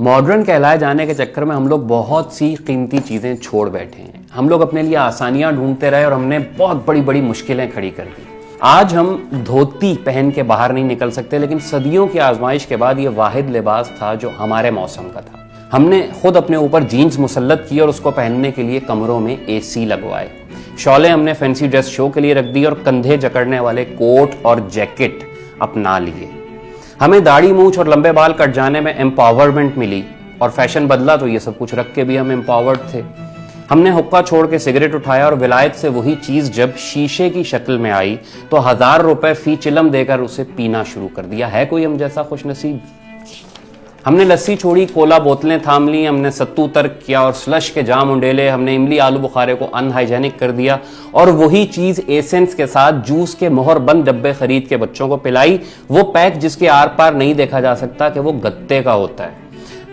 Modern कहलाए जाने के चक्कर में हम लोग बहुत सी कीमती चीज़ें छोड़ बैठे हैं। हम लोग अपने लिए आसानियां ढूंढते रहे और हमने बहुत बड़ी बड़ी मुश्किलें खड़ी कर दी। आज हम धोती पहन के बाहर नहीं निकल सकते, लेकिन सदियों की आजमाइश के बाद ये वाहिद लिबास था जो हमारे मौसम का था। हमने खुद अपने ऊपर जीन्स मुसल्लत की और उसको पहनने के लिए कमरों में एसी लगवाए। शॉलें हमने फैंसी ड्रेस शो के लिए रख दी और कंधे जकड़ने वाले कोट और जैकेट अपना लिए। हमें दाढ़ी मूंछ और लंबे बाल कट जाने में एम्पावरमेंट मिली और फैशन बदला तो ये सब कुछ रख के भी हम एम्पावर्ड थे। हमने हुक्का छोड़ के सिगरेट उठाया और विलायत से वही चीज जब शीशे की शक्ल में आई तो 1000 रुपए फी चिलम देकर उसे पीना शुरू कर दिया। है कोई हम जैसा खुशनसीब? हमने लस्सी छोड़ी, कोला बोतलें थाम ली, हमने सत्तू तर्क किया और स्लश के जाम उंडेले, हमने इमली आलू बुखारे को अनहाइजेनिक कर दिया और वही चीज एसेंस के साथ जूस के मोहर बंद डब्बे खरीद के बच्चों को पिलाई, वो पैक जिसके आर पार नहीं देखा जा सकता कि वो गत्ते का होता है।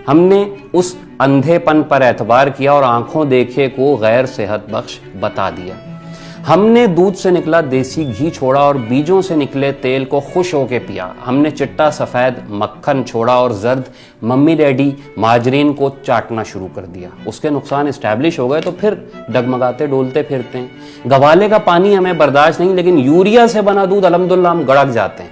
हमने उस अंधेपन पर एतबार किया और आंखों देखे को गैर सेहत बख्श बता दिया। हमने दूध से निकला देसी घी छोड़ा और बीजों से निकले तेल को खुश होके पिया। हमने चिट्टा सफेद मक्खन छोड़ा और जर्द मम्मी डैडी माजरीन को चाटना शुरू कर दिया। उसके नुकसान इस्टेब्लिश हो गए तो फिर डगमगाते डोलते फिरते हैं। गवाले का पानी हमें बर्दाश्त नहीं, लेकिन यूरिया से बना दूध अल्हम्दुलिल्लाह हम गड़क जाते हैं।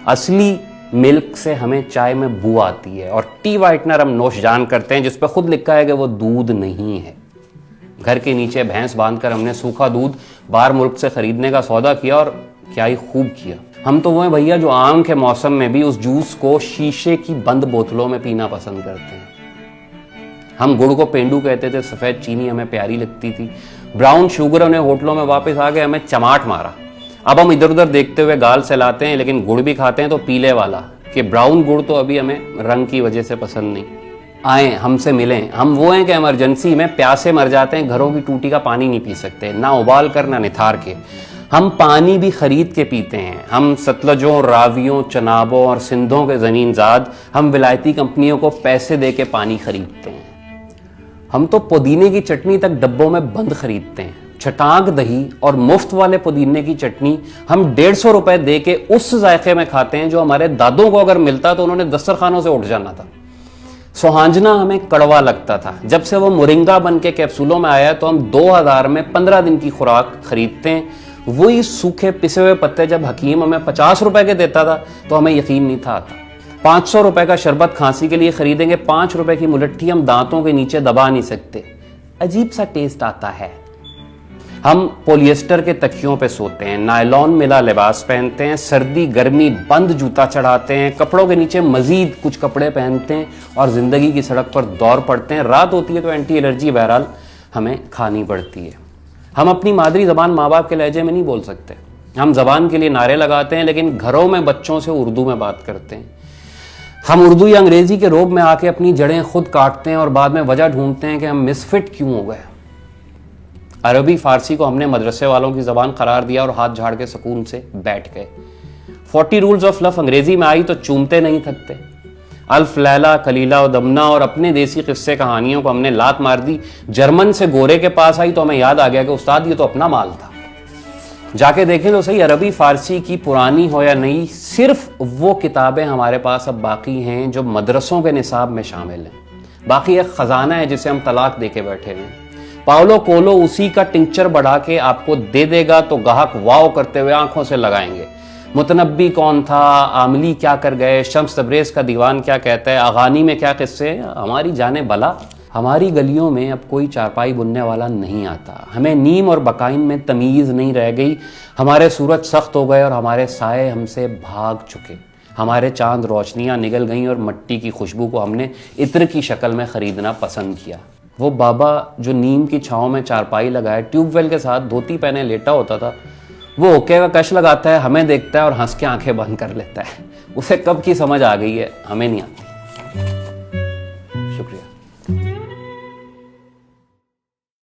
असली मिल्क से हमें चाय में बू आती है और टी वाइटनर हम नोशजान करते हैं जिस पर खुद लिखा है कि वो दूध नहीं है। घर के नीचे भैंस बांधकर हमने सूखा दूध बाहर मुल्क से खरीदने का सौदा किया और क्या ही खूब किया। हम तो वो हैं भैया जो आम के मौसम में भी उस जूस को शीशे की बंद बोतलों में पीना पसंद करते हैं। हम गुड़ को पेंडू कहते थे, सफेद चीनी हमें प्यारी लगती थी। ब्राउन शुगर ने होटलों में वापस आके हमें चमाट मारा। अब हम इधर उधर देखते हुए गाल सहलाते हैं, लेकिन गुड़ भी खाते हैं तो पीले वाला, कि ब्राउन गुड़ तो अभी हमें रंग की वजह से पसंद नहीं। आए हमसे मिलें। हम वो हैं कि इमरजेंसी में प्यासे मर जाते हैं, घरों की टूटी का पानी नहीं पी सकते, ना उबाल कर ना निथार के। हम पानी भी खरीद के पीते हैं। हम सतलजों, रावियों, चनाबों और सिंधों के जमीनजाद हम विलायती कंपनियों को पैसे दे के पानी खरीदते हैं। हम तो पुदीने की चटनी तक डब्बों में बंद खरीदते हैं। चटाक दही और मुफ्त वाले पुदीने की चटनी हम 150 रुपए दे के उस जायके में खाते हैं जो हमारे दादों को अगर मिलता तो उन्होंने दस्तरखानों से उठ जाना था। सोहांजना हमें कड़वा लगता था। जब से वो मोरिंगा बन के कैप्सूलों में आया तो हम 2000 में 15 दिन की खुराक खरीदते हैं। वही सूखे पिसे हुए पत्ते जब हकीम हमें 50 रुपए के देता था तो हमें यकीन नहीं था आता। 500 रुपए का शरबत खांसी के लिए खरीदेंगे, 5 रुपए की मुलट्ठी हम दांतों के नीचे दबा नहीं सकते, अजीब सा टेस्ट आता है। हम पॉलिएस्टर के तकियों पे सोते हैं, नायलॉन मिला लिबास पहनते हैं, सर्दी गर्मी बंद जूता चढ़ाते हैं, कपड़ों के नीचे मजीद कुछ कपड़े पहनते हैं और जिंदगी की सड़क पर दौड़ पड़ते हैं। रात होती है तो एंटी एलर्जी बहरहाल हमें खानी पड़ती है। हम अपनी मादरी जबान माँ बाप के लहजे में नहीं बोल सकते। हम जबान के लिए नारे लगाते हैं, लेकिन घरों में बच्चों से उर्दू में बात करते हैं। हम उर्दू या अंग्रेजी के रोब में आके अपनी जड़ें खुद काटते हैं और बाद में वजह ढूंढते हैं कि हम मिसफिट क्यों हो गए। अरबी फारसी को हमने मदरसे वालों की जबान करार दिया और हाथ झाड़ के सुकून से बैठ गए। 40 रूल्स ऑफ लव अंग्रेजी में आई तो चूमते नहीं थकते। अल्फ लैला कलीला और दमना और अपने देसी किस्से कहानियों को हमने लात मार दी। जर्मन से गोरे के पास आई तो हमें याद आ गया कि उस्ताद ये तो अपना माल था। जाके देखें तो सही, अरबी फारसी की पुरानी हो या नई, सिर्फ वो किताबें हमारे पास अब बाकी हैं जो मदरसों के निसाब में शामिल हैं। बाकी एक खजाना है जिसे हम तलाक दे के बैठे हुए हैं। पाउलो कोलो उसी का टिंचर बढ़ा के आपको दे देगा तो गाहक वाव करते हुए आंखों से लगाएंगे। मुतनब्बी कौन था, आमली क्या कर गए, शम्स तब्रेज का दीवान क्या कहता है, अगानी में क्या किस्से, हमारी जाने भला। हमारी गलियों में अब कोई चारपाई बुनने वाला नहीं आता। हमें नीम और बकाइन में तमीज़ नहीं रह गई। हमारे सूरज सख्त हो गए और हमारे साए हमसे भाग चुके। हमारे चांद रोशनियां निगल गईं और मट्टी की खुशबू को हमने इत्र की शक्ल में खरीदना पसंद किया। वो बाबा जो नीम की छाँव में चारपाई लगाए, ट्यूबवेल के साथ धोती पहने लेटा होता था, वो ओके का कश लगाता है, हमें देखता है और हंस के आंखें बंद कर लेता है। उसे कब की समझ आ गई है हमें नहीं आती।